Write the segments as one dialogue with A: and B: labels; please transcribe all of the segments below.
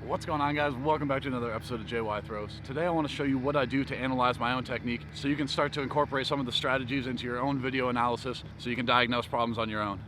A: What's going on, guys? Welcome back to another episode of DJI Throws. Today I want to show you what I do to analyze my own technique so you can start to incorporate some of the strategies into your own video analysis so you can diagnose problems on your own.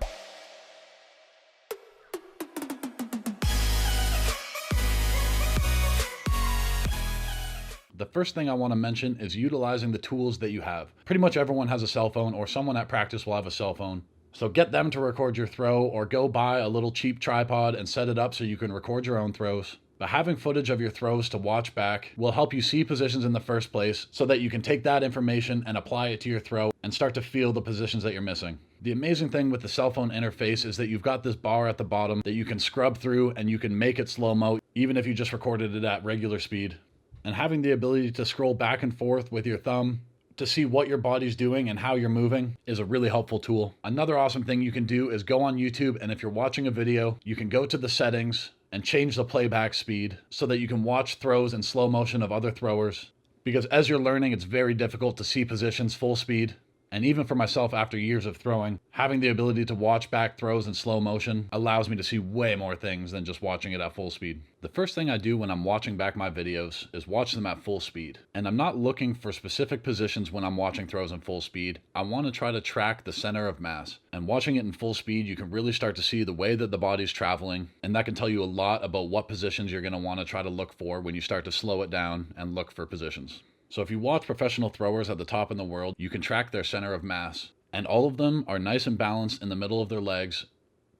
A: The first thing I want to mention is utilizing the tools that you have. Pretty much everyone has a cell phone, or someone at practice will have a cell phone. So get them to record your throw, or go buy a little cheap tripod and set it up so you can record your own throws. But having footage of your throws to watch back will help you see positions in the first place so that you can take that information and apply it to your throw and start to feel the positions that you're missing. The amazing thing with the cell phone interface is that you've got this bar at the bottom that you can scrub through and you can make it slow-mo even if you just recorded it at regular speed. And having the ability to scroll back and forth with your thumb to see what your body's doing and how you're moving is a really helpful tool. Another awesome thing you can do is go on YouTube, and if you're watching a video, you can go to the settings and change the playback speed so that you can watch throws in slow motion of other throwers. Because as you're learning, it's very difficult to see positions full speed. And even for myself, after years of throwing, having the ability to watch back throws in slow motion allows me to see way more things than just watching it at full speed. The first thing I do when I'm watching back my videos is watch them at full speed. And I'm not looking for specific positions when I'm watching throws in full speed. I want to try to track the center of mass. And watching it in full speed, you can really start to see the way that the body's traveling. And that can tell you a lot about what positions you're going to want to try to look for when you start to slow it down and look for positions. So if you watch professional throwers at the top in the world, you can track their center of mass. And all of them are nice and balanced in the middle of their legs,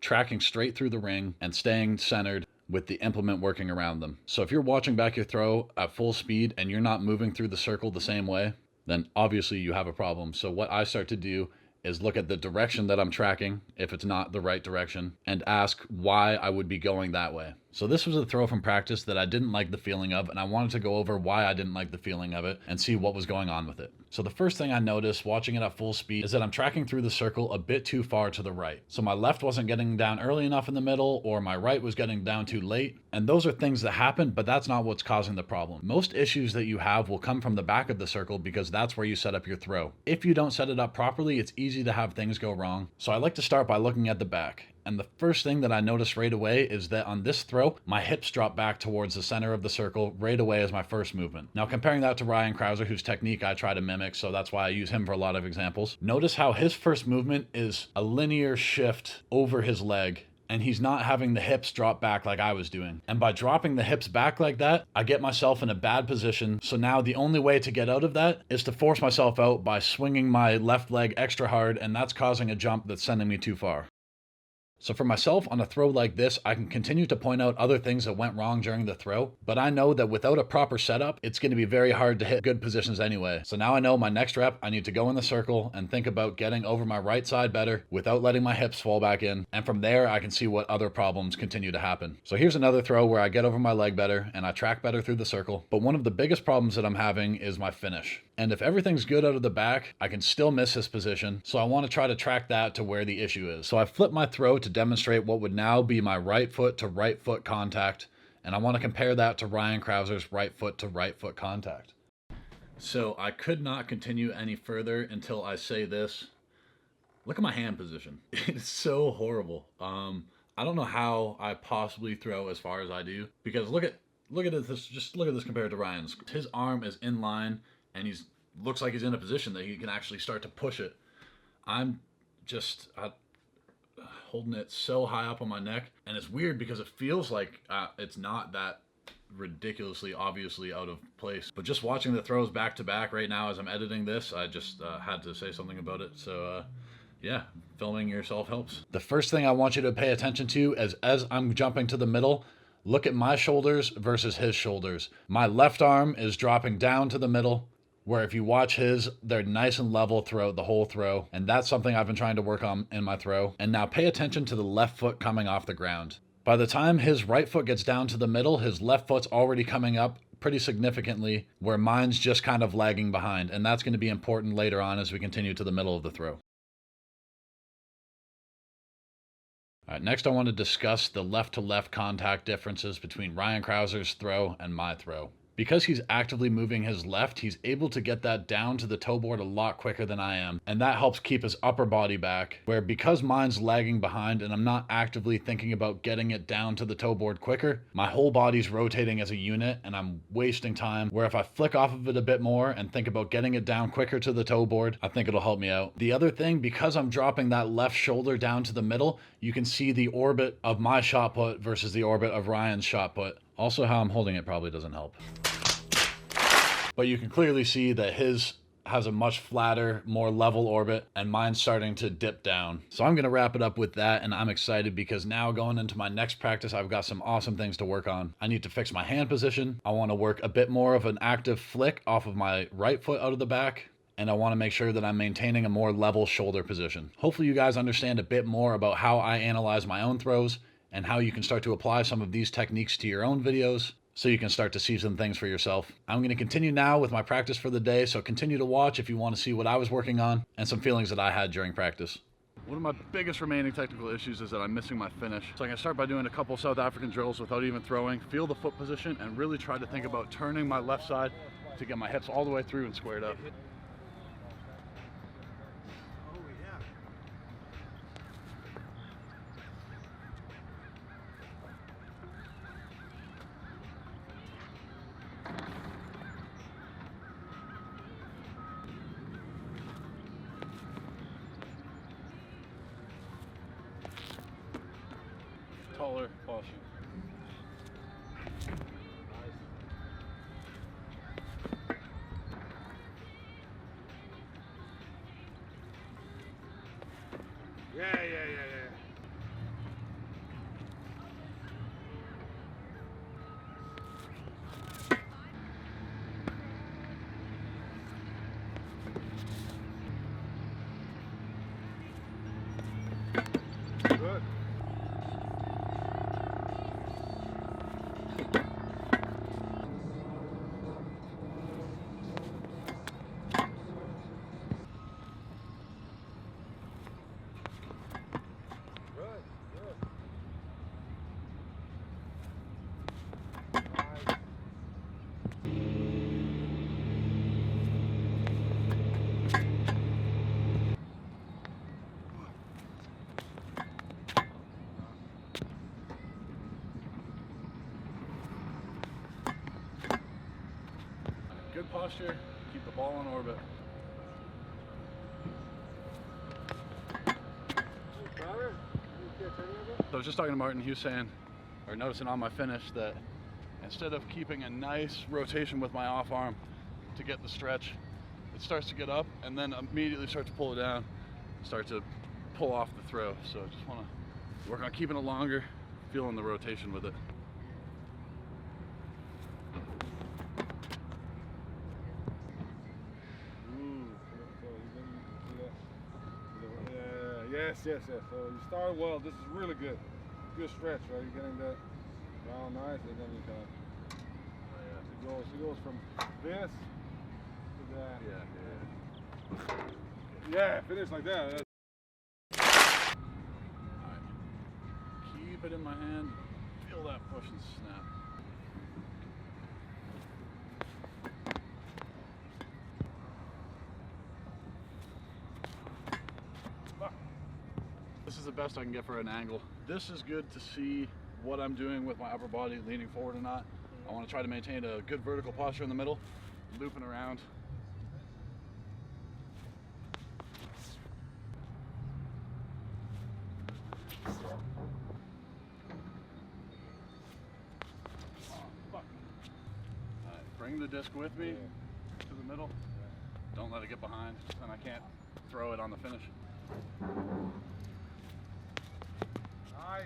A: tracking straight through the ring and staying centered with the implement working around them. So if you're watching back your throw at full speed and you're not moving through the circle the same way, then obviously you have a problem. So what I start to do is look at the direction that I'm tracking, if it's not the right direction, and ask why I would be going that way. So this was a throw from practice that I didn't like the feeling of, and I wanted to go over why I didn't like the feeling of it and see what was going on with it. So the first thing I noticed watching it at full speed is that I'm tracking through the circle a bit too far to the right. So my left wasn't getting down early enough in the middle, or my right was getting down too late. And those are things that happen, but that's not what's causing the problem. Most issues that you have will come from the back of the circle because that's where you set up your throw. If you don't set it up properly, it's easy to have things go wrong. So I like to start by looking at the back. And the first thing that I noticed right away is that on this throw, my hips drop back towards the center of the circle right away as my first movement. Now comparing that to Ryan Krauser, whose technique I try to mimic, so that's why I use him for a lot of examples. Notice how his first movement is a linear shift over his leg, and he's not having the hips drop back like I was doing. And by dropping the hips back like that, I get myself in a bad position. So now the only way to get out of that is to force myself out by swinging my left leg extra hard, and that's causing a jump that's sending me too far. So for myself, on a throw like this, I can continue to point out other things that went wrong during the throw, but I know that without a proper setup, it's going to be very hard to hit good positions anyway. So now I know my next rep, I need to go in the circle and think about getting over my right side better without letting my hips fall back in. And from there, I can see what other problems continue to happen. So here's another throw where I get over my leg better and I track better through the circle. But one of the biggest problems that I'm having is my finish. And if everything's good out of the back, I can still miss his position. So I want to try to track that to where the issue is. So I flip my throw to demonstrate what would now be my right foot to right foot contact. And I want to compare that to Ryan Krauser's right foot to right foot contact. So I could not continue any further until I say this. Look at my hand position. It's so horrible. I don't know how I possibly throw as far as I do, because look at this. Just look at this compared to Ryan's. His arm is in line, and looks like he's in a position that he can actually start to push it. I'm just holding it so high up on my neck, and it's weird because it feels like it's not that ridiculously obviously out of place. But just watching the throws back to back right now as I'm editing this, I just had to say something about it. So yeah, filming yourself helps. The first thing I want you to pay attention to is as I'm jumping to the middle, look at my shoulders versus his shoulders. My left arm is dropping down to the middle, where if you watch his, they're nice and level throughout the whole throw. And that's something I've been trying to work on in my throw. And now pay attention to the left foot coming off the ground. By the time his right foot gets down to the middle, his left foot's already coming up pretty significantly, where mine's just kind of lagging behind. And that's going to be important later on as we continue to the middle of the throw. All right, next I want to discuss the left-to-left contact differences between Ryan Krauser's throw and my throw. Because he's actively moving his left, he's able to get that down to the toe board a lot quicker than I am. And that helps keep his upper body back, where because mine's lagging behind and I'm not actively thinking about getting it down to the toe board quicker, my whole body's rotating as a unit and I'm wasting time. Where if I flick off of it a bit more and think about getting it down quicker to the toe board, I think it'll help me out. The other thing, because I'm dropping that left shoulder down to the middle, you can see the orbit of my shot put versus the orbit of Ryan's shot put. Also, how I'm holding it probably doesn't help. But you can clearly see that his has a much flatter, more level orbit, and mine's starting to dip down. So I'm gonna wrap it up with that, and I'm excited because now going into my next practice, I've got some awesome things to work on. I need to fix my hand position. I wanna work a bit more of an active flick off of my right foot out of the back, and I wanna make sure that I'm maintaining a more level shoulder position. Hopefully you guys understand a bit more about how I analyze my own throws and how you can start to apply some of these techniques to your own videos, so you can start to see some things for yourself. I'm going to continue now with my practice for the day, so continue to watch if you want to see what I was working on and some feelings that I had during practice. One of my biggest remaining technical issues is that I'm missing my finish. So I'm going to start by doing a couple South African drills without even throwing, feel the foot position, and really try to think about turning my left side to get my hips all the way through and squared up. Taller posture.
B: Yeah. Good.
A: Good posture, keep the ball in orbit. So I was just talking to Martin, he was saying, or noticing on my finish, that instead of keeping a nice rotation with my off arm to get the stretch, it starts to get up and then immediately start to pull it down, start to pull off the throw. So I just want to work on keeping it longer, feeling the rotation with it.
B: Yes. So you start well. This is really good. Good stretch, right? You're getting that round nice, and then you kind of it goes from this to that. Yeah, finish like that.
A: Alright. Keep it in my hand. Feel that push and snap. This is the best I can get for an angle. This is good to see what I'm doing with my upper body, leaning forward or not. I want to try to maintain a good vertical posture in the middle, looping around. Bring the disc with me to the middle. Don't let it get behind, and I can't throw it on the finish.
B: Nice.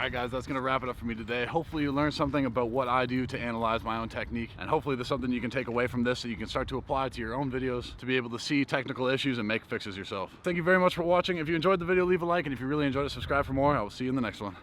A: right, guys, that's gonna wrap it up for me today. Hopefully you learned something about what I do to analyze my own technique, and hopefully there's something you can take away from this that you can start to apply to your own videos to be able to see technical issues and make fixes yourself. Thank you very much for watching. If you enjoyed the video, leave a like, and if you really enjoyed it, subscribe for more. I will see you in the next one.